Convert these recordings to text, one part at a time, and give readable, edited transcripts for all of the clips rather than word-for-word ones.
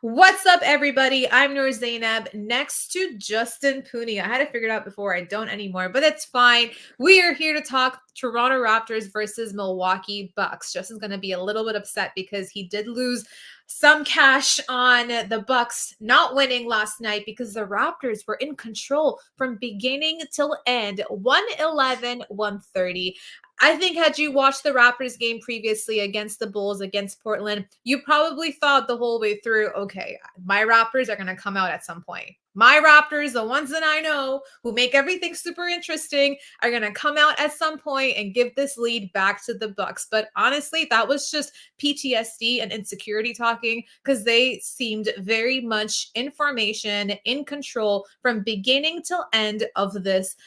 What's up, everybody? I'm Noor Zainab next to Justin Pooney. I had to figure it out before. I don't anymore, but it's fine. We are here to talk Toronto Raptors versus Milwaukee Bucks. Justin's going to be a little bit upset because he did lose some cash on the Bucks not winning last night because the Raptors were in control from beginning till end, 111, 130. I think had you watched the Raptors game previously against the Bulls, against Portland, you probably thought the whole way through, okay, my Raptors are going to come out at some point. My Raptors, the ones that I know who make everything super interesting, are going to come out at some point and give this lead back to the Bucks. But honestly, that was just PTSD and insecurity talking because they seemed very much in formation, in control from beginning till end of this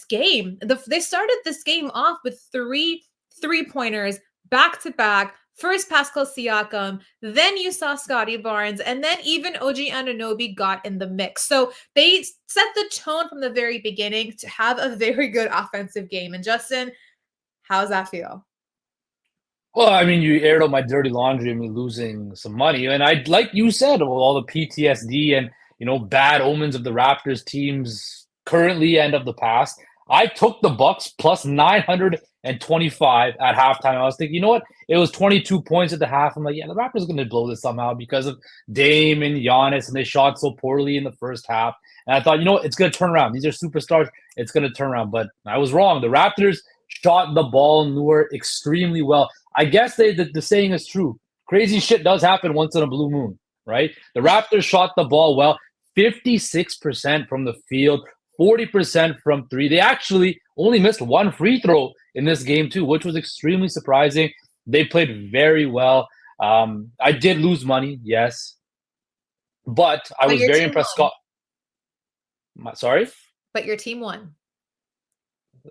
game. They started this game off with three-pointers back to back. First Pascal Siakam, then you saw Scottie Barnes, and then even OG Anunoby got in the mix. So they set the tone from the very beginning to have a very good offensive game. And Justin, how's that feel? Well, I mean, you aired out my dirty laundry of me losing some money, and like you said, all the PTSD and bad omens of the Raptors teams currently and of the past. I took the Bucks plus 925 at halftime. I was thinking, you know what? It was 22 points at the half. I'm like, yeah, the Raptors are going to blow this somehow because of Dame and Giannis, and they shot so poorly in the first half. And I thought, you know what? It's going to turn around. These are superstars. It's going to turn around. But I was wrong. The Raptors shot the ball Noor extremely well. I guess the saying is true. Crazy shit does happen once in a blue moon, right? The Raptors shot the ball well, 56% from the field, 40% from three. They actually only missed one free throw in this game too, which was extremely surprising. They played very well. I did lose money, yes, but I was very impressed. Sorry? But your team won.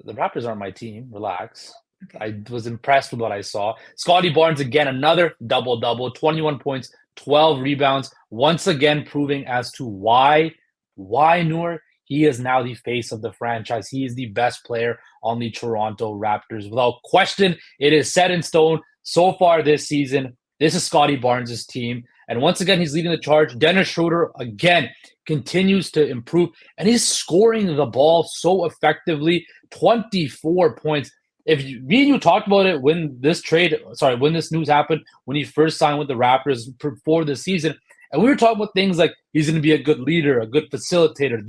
The Raptors aren't my team. Relax. Okay. I was impressed with what I saw. Scottie Barnes, again, another double-double, 21 points, 12 rebounds, once again proving as to why Noor, he is now the face of the franchise. He is the best player on the Toronto Raptors. Without question, it is set in stone so far this season. This is Scottie Barnes' team. And once again, he's leading the charge. Dennis Schroeder, again, continues to improve. And he's scoring the ball so effectively. 24 points. Me and you talked about it when this news happened, when he first signed with the Raptors for the season. And we were talking about things like he's going to be a good leader, a good facilitator,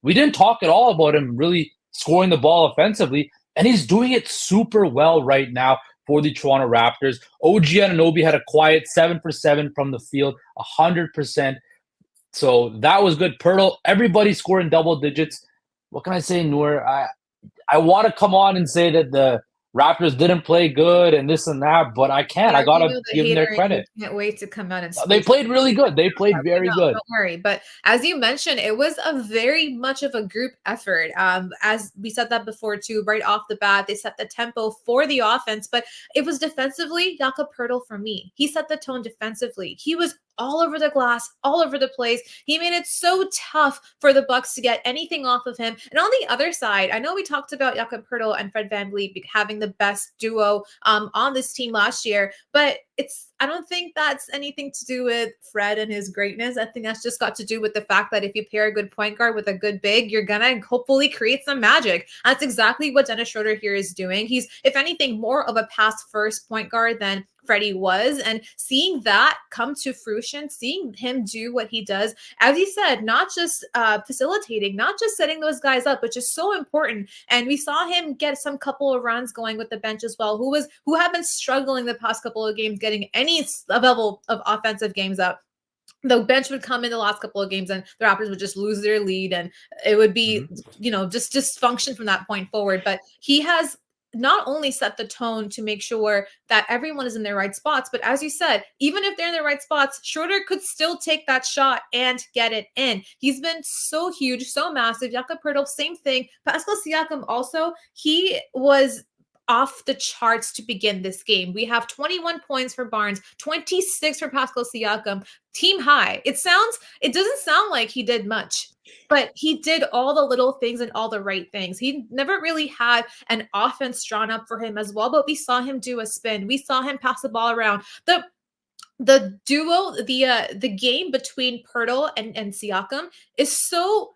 We didn't talk at all about him really scoring the ball offensively. And he's doing it super well right now for the Toronto Raptors. OG Anunoby had a quiet 7 for 7 from the field, 100%. So that was good. Pirtle, everybody scoring double digits. What can I say, Noor? I want to come on and say that the Raptors didn't play good and this and that, but I can't. Yeah, I got to give them their credit. Can't wait to come out and They played really good. They played very good. Don't worry. But as you mentioned, it was a very much of a group effort. As we said that before too, right off the bat, they set the tempo for the offense, but it was defensively, Jakob Poeltl for me. He set the tone defensively. He was all over the glass, all over the place. He made it so tough for the Bucks to get anything off of him. And on the other side, I know we talked about Jakob Poeltl and Fred VanVleet having the best duo on this team last year, but I don't think that's anything to do with Fred and his greatness. I think that's just got to do with the fact that if you pair a good point guard with a good big, you're gonna hopefully create some magic. That's exactly what Dennis Schroeder here is doing. He's, if anything, more of a pass first point guard than Freddie was, and seeing that come to fruition, seeing him do what he does, as he said, not just facilitating, not just setting those guys up, but just so important. And we saw him get some couple of runs going with the bench as well, who have been struggling the past couple of games getting any level of offensive games up. The bench would come in the last couple of games and the Raptors would just lose their lead, and it would be, just dysfunction from that point forward. But he has not only set the tone to make sure that everyone is in their right spots, but as you said, even if they're in the right spots, Schroeder could still take that shot and get it in. He's been so huge, so massive. Jakob Poeltl, same thing. Pascal Siakam also, he was off the charts to begin this game. We have 21 points for Barnes, 26 for Pascal Siakam, team high. It doesn't sound like he did much, but he did all the little things and all the right things. He never really had an offense drawn up for him as well, but we saw him do a spin. We saw him pass the ball around. the duo, the game between Pirtle and Siakam is so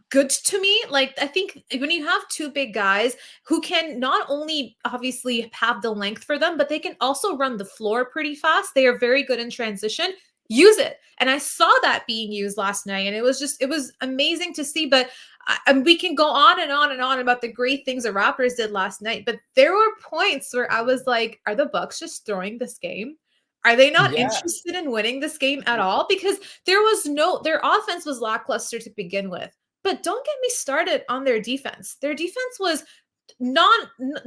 good to me. Like, I think when you have two big guys who can not only obviously have the length for them, but they can also run the floor pretty fast. They are very good in transition. Use it. And I saw that being used last night, and it was amazing to see. But and we can go on and on and on about the great things the Raptors did last night. But there were points where I was like, are the Bucks just throwing this game? Are they not Yeah. interested in winning this game at all? Because their offense was lackluster to begin with. But don't get me started on their defense. Their defense was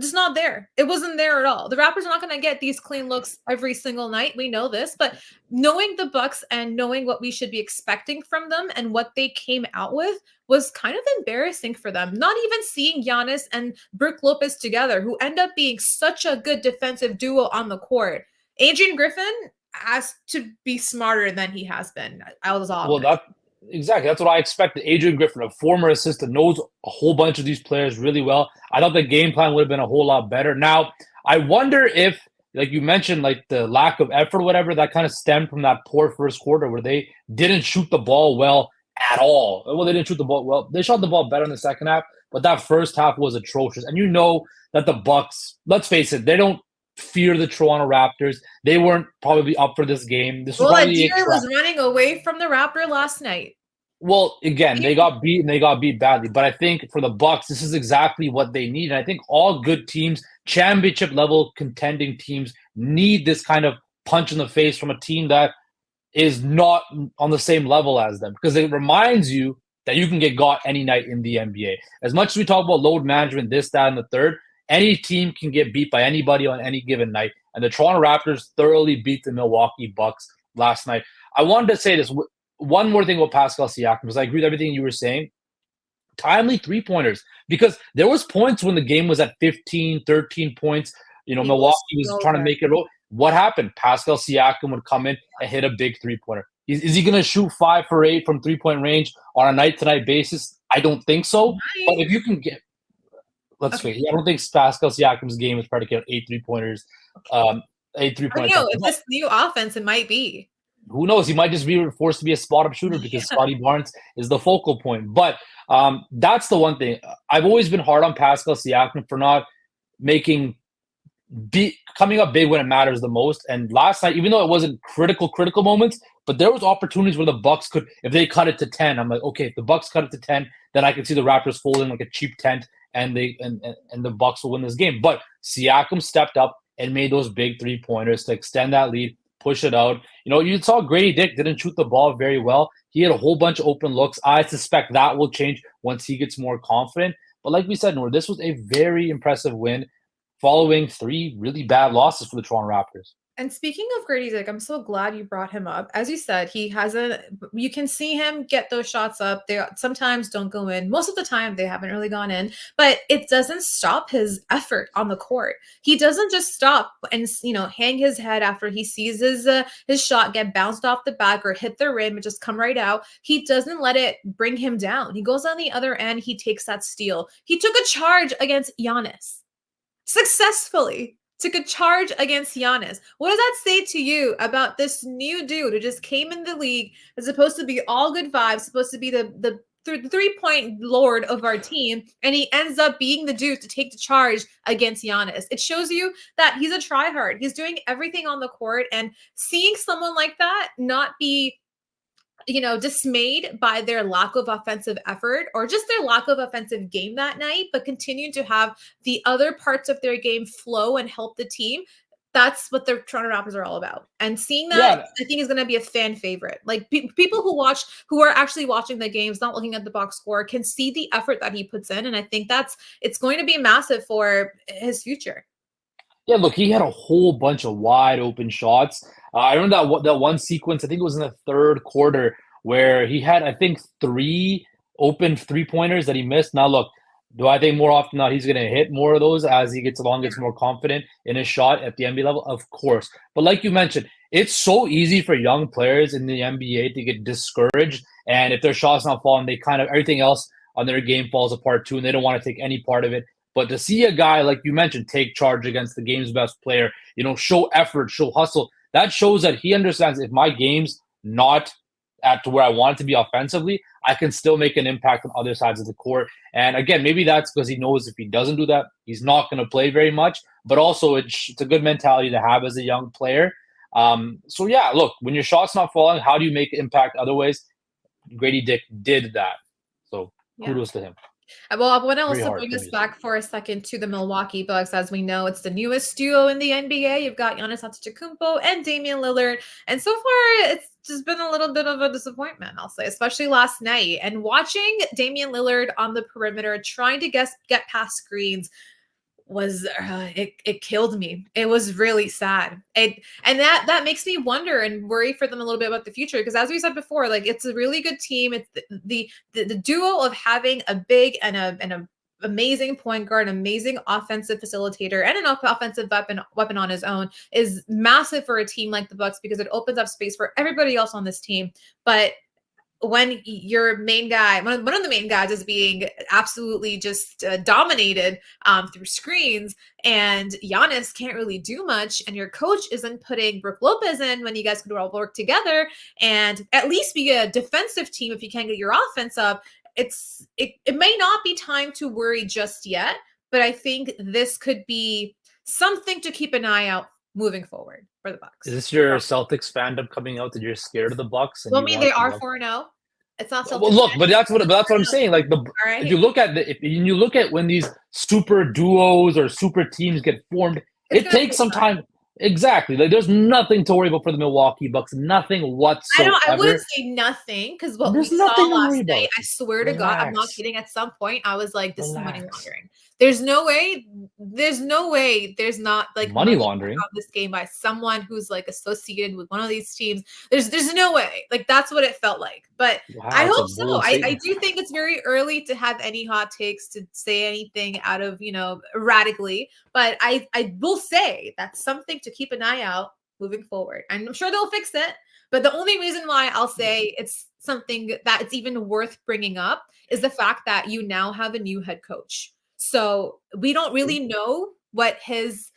just not there. It wasn't there at all. The Raptors are not going to get these clean looks every single night. We know this, but knowing the Bucks and knowing what we should be expecting from them and what they came out with was kind of embarrassing for them. Not even seeing Giannis and Brook Lopez together, who end up being such a good defensive duo on the court. Adrian Griffin has to be smarter than he has been. I was off. Well, exactly. That's what I expected. Adrian Griffin, a former assistant, knows a whole bunch of these players really well. I thought the game plan would have been a whole lot better. Now, I wonder if, like you mentioned, like the lack of effort, whatever, that kind of stemmed from that poor first quarter where they didn't shoot the ball well at all. Well, they didn't shoot the ball well. They shot the ball better in the second half, but that first half was atrocious. And you know that the Bucks, let's face it, they don't fear the Toronto Raptors. They weren't probably up for this game. This was Well, probably Adir was running away from the Raptor last night. well, again, they got beat and they got beat badly. But I think for the Bucks, this is exactly what they need. And I think all good teams, championship level contending teams, need this kind of punch in the face from a team that is not on the same level as them, because it reminds you that you can get got any night in the NBA. As much as we talk about load management, this, that, and the third, any team can get beat by anybody on any given night. And the Toronto Raptors thoroughly beat the Milwaukee Bucks last night. I wanted to say this. One more thing about Pascal Siakam, because I agree with everything you were saying. Timely three-pointers, because there was points when the game was at 15, 13 points. You know, Milwaukee was trying to make it roll. What happened? Pascal Siakam would come in and hit a big three-pointer. Is he going to shoot 5 for 8 from three-point range on a night-to-night basis? I don't think so. But if you can get – let's wait. I don't think Pascal Siakam's game is predicated on 8 three-pointers. 8 3-point attempts. With this new offense, it might be. Who knows? He might just be forced to be a spot-up shooter because Scottie Barnes is the focal point. But that's the one thing. I've always been hard on Pascal Siakam for not coming up big when it matters the most. And last night, even though it wasn't critical moments, but there was opportunities where the Bucks could, if they cut it to 10, I'm like, okay, if the Bucks cut it to 10, then I can see the Raptors folding like a cheap tent, and the Bucks will win this game. But Siakam stepped up and made those big three-pointers to extend that lead, push it out. You know, you saw Grady Dick didn't shoot the ball very well. He had a whole bunch of open looks. I suspect that will change once he gets more confident. But like we said, Noor, this was a very impressive win following 3 really bad losses for the Toronto Raptors. And speaking of Grady Dick, I'm so glad you brought him up. As you said, you can see him get those shots up. They sometimes don't go in. Most of the time, they haven't really gone in. But it doesn't stop his effort on the court. He doesn't just stop and, hang his head after he sees his shot get bounced off the back or hit the rim and just come right out. He doesn't let it bring him down. He goes on the other end. He takes that steal. He took a charge against Giannis successfully. Took a charge against Giannis. What does that say to you about this new dude who just came in the league, is supposed to be all good vibes, supposed to be the three-point lord of our team, and he ends up being the dude to take the charge against Giannis? It shows you that he's a tryhard. He's doing everything on the court, and seeing someone like that not be dismayed by their lack of offensive effort or just their lack of offensive game that night, but continue to have the other parts of their game flow and help the team. That's what the Toronto Raptors are all about. And seeing that, I think, is going to be a fan favorite. Like people who are actually watching the games, not looking at the box score, can see the effort that he puts in. And I think it's going to be massive for his future. Yeah, look, he had a whole bunch of wide open shots. I remember that one sequence, I think it was in the third quarter, where he had, I think, 3 open three-pointers that he missed. Now, look, do I think more often than not he's going to hit more of those as he gets along, gets more confident in his shot at the NBA level? Of course. But like you mentioned, it's so easy for young players in the NBA to get discouraged. And if their shot's not falling, they kind of, everything else on their game falls apart too, and they don't want to take any part of it. But to see a guy, like you mentioned, take charge against the game's best player, show effort, show hustle, that shows that he understands if my game's not at to where I want it to be offensively, I can still make an impact on other sides of the court. And again, maybe that's because he knows if he doesn't do that, he's not going to play very much. But also, it's a good mentality to have as a young player. So yeah, look, when your shot's not falling, how do you make impact other ways? Grady Dick did that. So kudos to him. Well, I want to Very also hard bring for us me. back for a second to the Milwaukee Bucks. As we know, it's the newest duo in the NBA. You've got Giannis Antetokounmpo and Damian Lillard. And so far, it's just been a little bit of a disappointment, I'll say, especially last night. And watching Damian Lillard on the perimeter, trying to get past screens, was it killed me. It was really sad. And that makes me wonder and worry for them a little bit about the future, because as we said before, like, it's a really good team. It's the duo of having a big and a amazing point guard, amazing offensive facilitator, and an offensive weapon on his own is massive for a team like the Bucks, because it opens up space for everybody else on this team. But when your main guy, one of the main guys, is being absolutely just dominated through screens, and Giannis can't really do much, and your coach isn't putting Brook Lopez in when you guys could all work together and at least be a defensive team if you can't get your offense up, it may not be time to worry just yet, but I think this could be something to keep an eye out moving forward for the Bucks. Is this your Celtics fandom coming out that you're scared of the Bucks? Well, I mean, they are 4-0. It's not Celtics. Well, look, but that's what I'm saying. Like right. If you look at if you look at when these super duos or super teams get formed, it takes some time. Exactly. Like, there's nothing to worry about for the Milwaukee Bucks. Nothing whatsoever. I wouldn't say nothing, because what we saw last night, I swear to God, I'm not kidding. At some point, I was like, this is money laundering. There's no way there's not like money laundering on this game by someone who's like associated with one of these teams. There's no way. Like, that's what it felt like. But I hope so. I do think it's very early to have any hot takes, to say anything out of, erratically. But I will say that's something to keep an eye out moving forward. I'm sure they'll fix it. But the only reason why I'll say it's something that it's even worth bringing up is the fact that you now have a new head coach. So we don't really know what his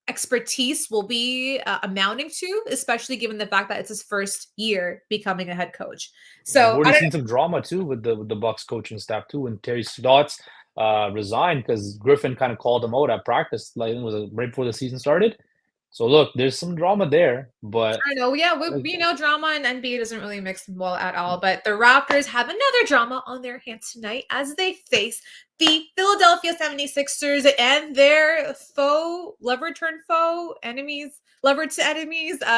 expertise will be amounting to, especially given the fact that it's his first year becoming a head coach. So we've seen some drama too with the Bucks coaching staff too, when Terry Stotts resigned because Griffin kind of called him out at practice, like it was right before the season started. So look, there's some drama there, but I know, yeah, we know drama in NBA doesn't really mix well at all. But the Raptors have another drama on their hands tonight as they face the Philadelphia 76ers and their levered enemies,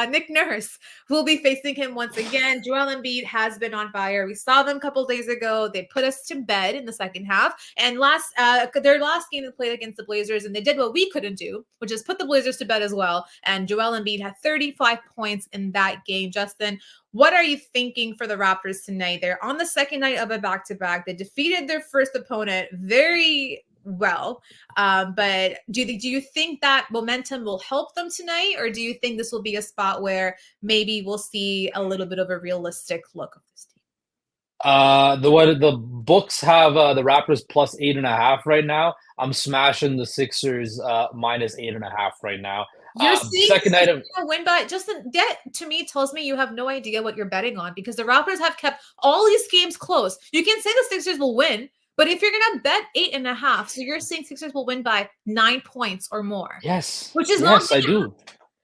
Nick Nurse, who will be facing him once again. Joel Embiid has been on fire. We saw them a couple days ago. They put us to bed in the second half. And their last game they played against the Blazers, and they did what we couldn't do, which is put the Blazers to bed as well. And Joel Embiid had 35 points in that game. Justin, what are you thinking for the Raptors tonight? They're on the second night of a back-to-back. They defeated their first opponent very well. But do you think that momentum will help them tonight? Or do you think this will be a spot where maybe we'll see a little bit of a realistic look of this team? The books have the Raptors plus 8.5 right now. I'm smashing the Sixers minus 8.5 right now. You're seeing second night of win by Justin. That to me tells me you have no idea what you're betting on, because the Raptors have kept all these games close. You can say the Sixers will win, but if you're gonna bet 8.5, so you're saying Sixers will win by 9 points or more. Yes, which is yes, I do.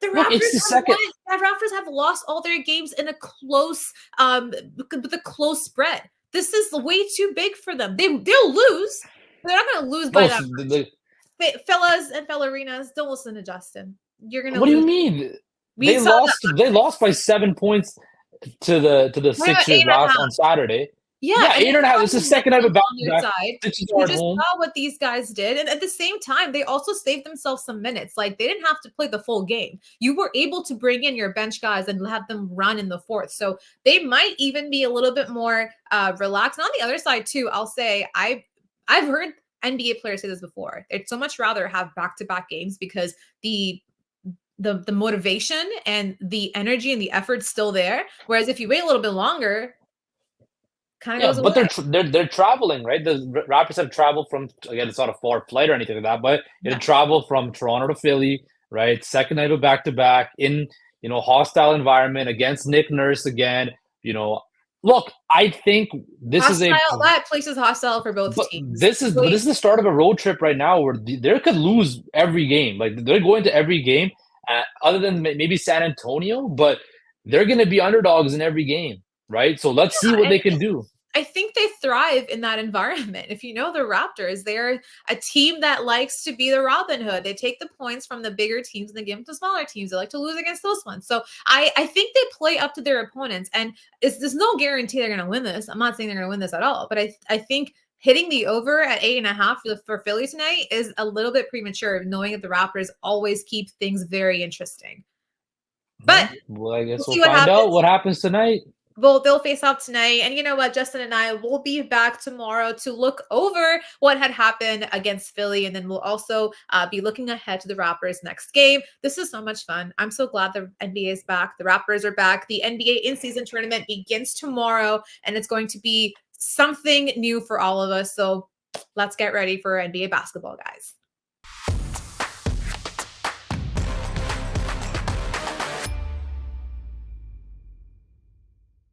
The Raptors have lost all their games in a close, with a close spread. This is way too big for them. They'll lose. They're not going to lose by that. Fellas and fellerinas, don't listen to Justin. You're going to. What do you mean? They lost by 7 points to the Sixers on Saturday. Yeah, 8.5. This is the second night of back-to-back. You just saw what these guys did. And at the same time, they also saved themselves some minutes. Like, they didn't have to play the full game. You were able to bring in your bench guys and have them run in the fourth. So they might even be a little bit more relaxed. And on the other side, too, I'll say I've heard NBA players say this before. They'd so much rather have back-to-back games because the motivation and the energy and the effort's still there. Whereas if you wait a little bit longer, goes away. But they're traveling, right? The Raptors have traveled from, again, it's not a far flight or anything like that, but it traveled from Toronto to Philly, right? Second night of back-to-back in hostile environment against Nick Nurse again. Look, I think this is Hostile. That place is hostile for both but teams. this is the start of a road trip right now where they could lose every game. Like they're going to every game, other than maybe San Antonio, but they're going to be underdogs in every game, right? So let's see what And they can do. I think they thrive in that environment. If you know the Raptors, they're a team that likes to be the Robin Hood. They take the points from the bigger teams and they give them to smaller teams. They like to lose against those ones. So I think they play up to their opponents. And there's no guarantee they're going to win this. I'm not saying they're going to win this at all. But I think hitting the over at 8.5 for Philly tonight is a little bit premature, knowing that the Raptors always keep things very interesting. But well, I guess we'll see we'll what find out happens. what happens tonight. Well, they'll face off tonight. And you know what? Justin and I will be back tomorrow to look over what had happened against Philly. And then we'll also be looking ahead to the Raptors' next game. This is so much fun. I'm so glad the NBA is back. The Raptors are back. The NBA in-season tournament begins tomorrow, and it's going to be something new for all of us. So let's get ready for NBA basketball, guys.